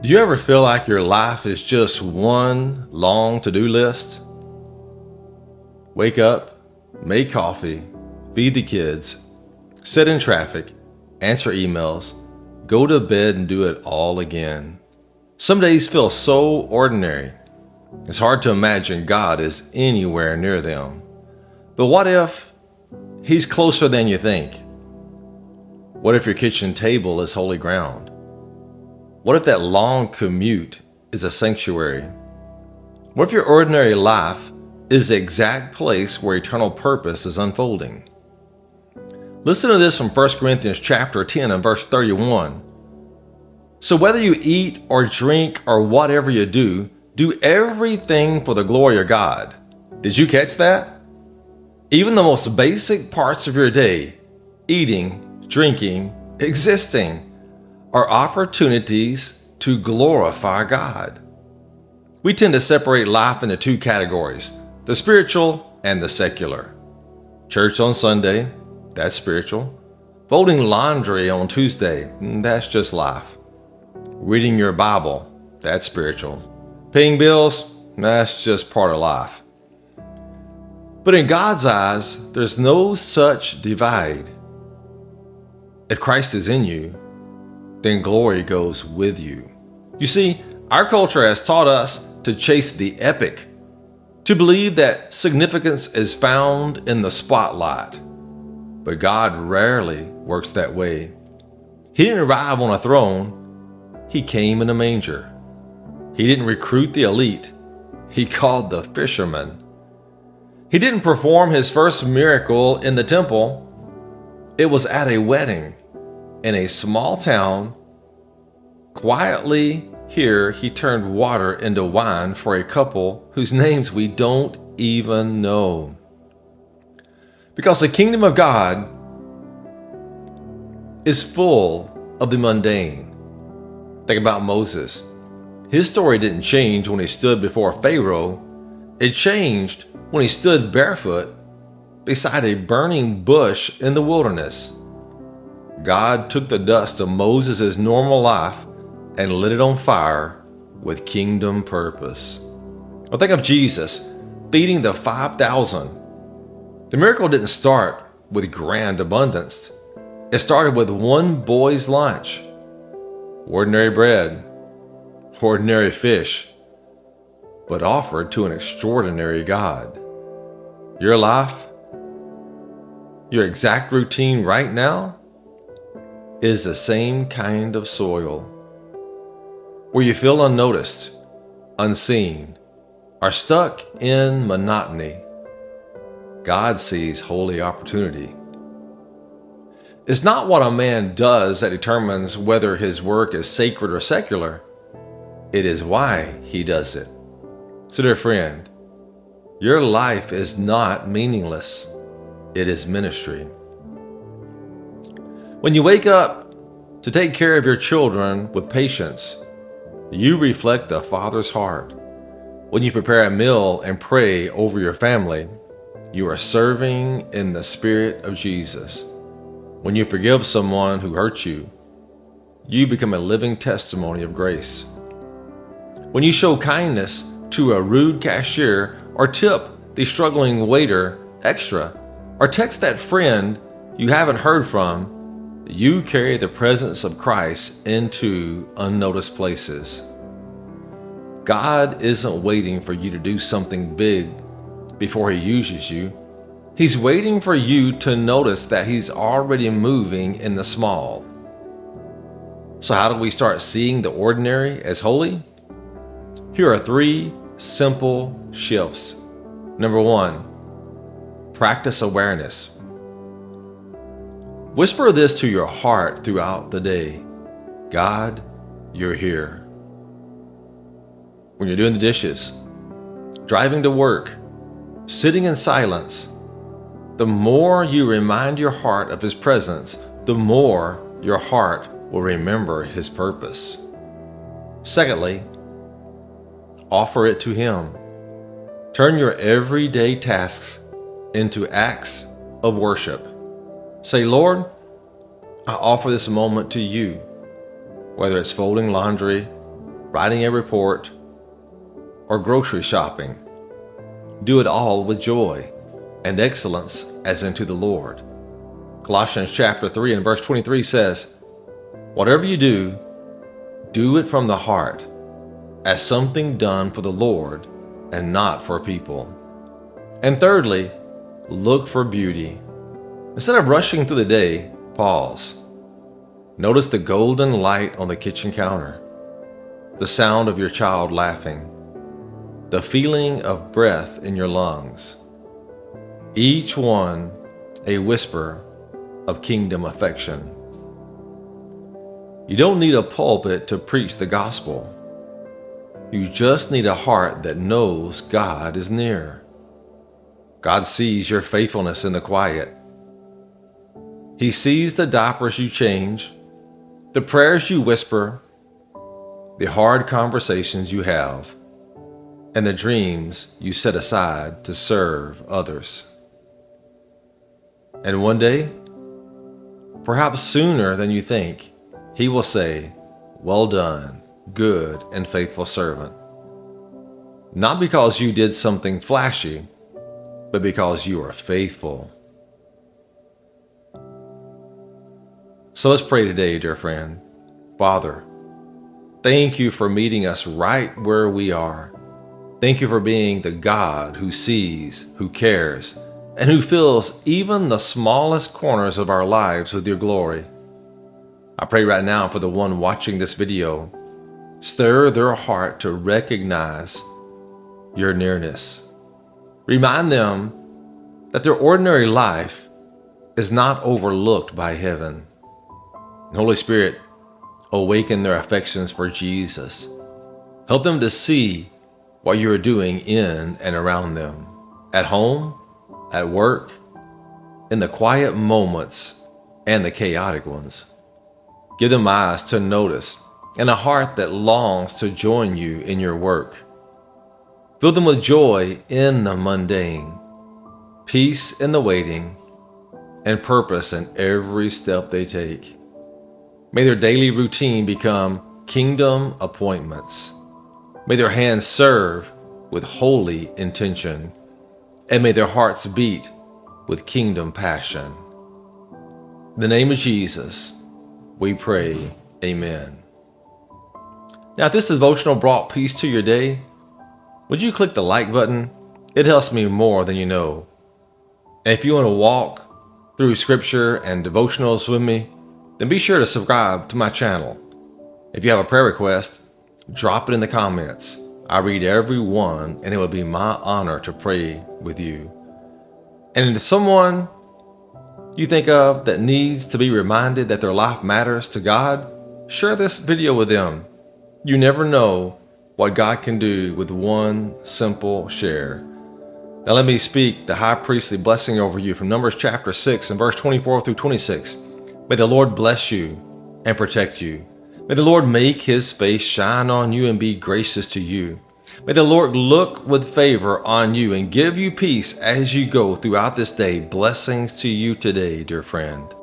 Do you ever feel like your life is just one long to-do list? Wake up, make coffee, feed the kids, sit in traffic, answer emails, go to bed and do it all again. Some days feel so ordinary. It's hard to imagine God is anywhere near them. But what if He's closer than you think? What if your kitchen table is holy ground? What if that long commute is a sanctuary? What if your ordinary life is the exact place where eternal purpose is unfolding? Listen to this from 1 Corinthians chapter 10 and verse 31. So whether you eat or drink or whatever you do everything for the glory of God. Did you catch that? Even the most basic parts of your day, eating, drinking, existing, are opportunities to glorify God. We tend to separate life into two categories, the spiritual and the secular. Church on Sunday, that's spiritual. Folding laundry on Tuesday, that's just life. Reading your Bible, that's spiritual. Paying bills, that's just part of life. But in God's eyes, there's no such divide. If Christ is in you, then glory goes with you. You see, our culture has taught us to chase the epic, to believe that significance is found in the spotlight. But God rarely works that way. He didn't arrive on a throne, He came in a manger. He didn't recruit the elite, He called the fishermen. He didn't perform His first miracle in the temple. It was at a wedding in a small town. Quietly here, He turned water into wine for a couple whose names we don't even know. Because the kingdom of God is full of the mundane. Think about Moses. His story didn't change when he stood before Pharaoh. It changed when he stood barefoot beside a burning bush in the wilderness. God took the dust of Moses' normal life and lit it on fire with kingdom purpose. Or think of Jesus feeding the 5,000. The miracle didn't start with grand abundance. It started with one boy's lunch. Ordinary bread, ordinary fish, but offered to an extraordinary God. Your life, your exact routine right now, is the same kind of soil. Where you feel unnoticed, unseen, are stuck in monotony, God sees holy opportunity. It's not what a man does that determines whether his work is sacred or secular. It is why he does it. So dear friend, your life is not meaningless. It is ministry. When you wake up to take care of your children with patience, you reflect the Father's heart. When you prepare a meal and pray over your family, you are serving in the Spirit of Jesus. When you forgive someone who hurt you, you become a living testimony of grace. When you show kindness to a rude cashier or tip the struggling waiter extra or text that friend you haven't heard from, you carry the presence of Christ into unnoticed places. God isn't waiting for you to do something big before He uses you. He's waiting for you to notice that He's already moving in the small. So how do we start seeing the ordinary as holy? Here are 3 simple shifts. Number 1, practice awareness. Whisper this to your heart throughout the day. God, you're here. When you're doing the dishes, driving to work, sitting in silence, the more you remind your heart of His presence, the more your heart will remember His purpose. Secondly, offer it to Him. Turn your everyday tasks into acts of worship. Say, Lord, I offer this moment to You. Whether it's folding laundry, writing a report, or grocery shopping. Do it all with joy and excellence as unto the Lord. Colossians chapter 3 and verse 23 says, "Whatever you do, do it from the heart, as something done for the Lord and not for people." And thirdly, look for beauty. Instead of rushing through the day, pause. Notice the golden light on the kitchen counter, the sound of your child laughing, the feeling of breath in your lungs, each one a whisper of kingdom affection. You don't need a pulpit to preach the gospel. You just need a heart that knows God is near. God sees your faithfulness in the quiet. He sees the diapers you change, the prayers you whisper, the hard conversations you have, and the dreams you set aside to serve others. And one day, perhaps sooner than you think, He will say, "Well done, good and faithful servant." Not because you did something flashy, but because you are faithful. So let's pray today, dear friend. Father, thank you for meeting us right where we are. Thank you for being the God who sees, who cares, and who fills even the smallest corners of our lives with your glory. I pray right now for the one watching this video. Stir their heart to recognize your nearness. Remind them that their ordinary life is not overlooked by heaven. And Holy Spirit, awaken their affections for Jesus. Help them to see what you are doing in and around them, at home, at work, in the quiet moments and the chaotic ones. Give them eyes to notice and a heart that longs to join you in your work. Fill them with joy in the mundane, peace in the waiting, and purpose in every step they take. May their daily routine become kingdom appointments. May their hands serve with holy intention, and may their hearts beat with kingdom passion. In the name of Jesus, we pray, amen. Now, if this devotional brought peace to your day, would you click the like button? It helps me more than you know. And if you want to walk through scripture and devotionals with me, then be sure to subscribe to my channel. If you have a prayer request, drop it in the comments. I read every one, and it will be my honor to pray with you. And if someone you think of that needs to be reminded that their life matters to God, share this video with them. You never know what God can do with one simple share. Now let me speak the high priestly blessing over you from Numbers chapter 6 and verse 24 through 26. May the Lord bless you and protect you. May the Lord make His face shine on you and be gracious to you. May the Lord look with favor on you and give you peace as you go throughout this day. Blessings to you today, dear friend.